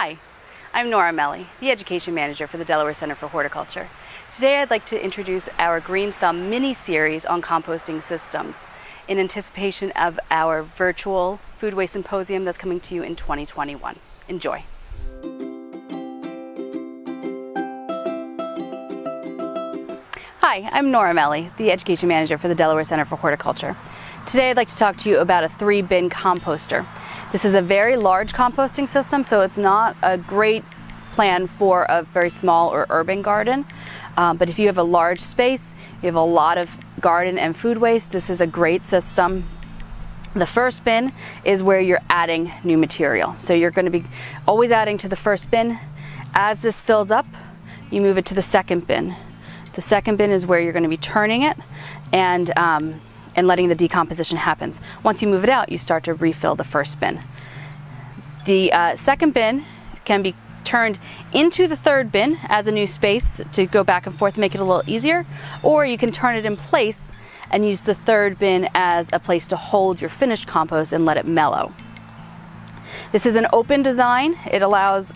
Hi, I'm Nora, the Education Manager for the Delaware Center for Horticulture. Today I'd like to introduce our Green Thumb mini-series on composting systems in anticipation of our virtual Food Waste Symposium that's coming to you in 2021. Enjoy. Hi, I'm Nora, the Education Manager for the Delaware Center for Horticulture. Today I'd like to talk to you about a 3-bin composter. This is a very large composting system, so it's not a great plan for a very small or urban garden. But if you have a large space, you have a lot of garden and food waste, this is a great system. The first bin is where you're adding new material. So you're going to be always adding to the first bin. As this fills up, you move it to the second bin. The second bin is where you're going to be turning it and letting the decomposition happen. Once you move it out, you start to refill the first bin. The second bin can be turned into the third bin as a new space to go back and forth, make it a little easier, or you can turn it in place and use the third bin as a place to hold your finished compost and let it mellow. This is an open design. It allows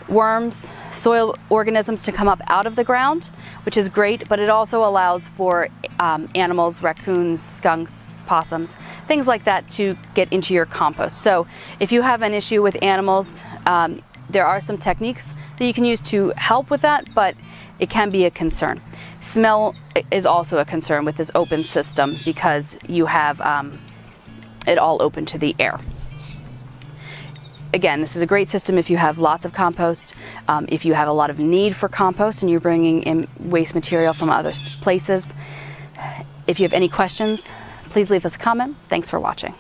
worms, soil organisms to come up out of the ground, which is great, but it also allows for animals, raccoons, skunks, possums, things like that to get into your compost. So if you have an issue with animals, there are some techniques that you can use to help with that, but it can be a concern. Smell is also a concern with this open system because you have it all open to the air. Again, this is a great system if you have lots of compost, if you have a lot of need for compost and you're bringing in waste material from other places. If you have any questions, please leave us a comment. Thanks for watching.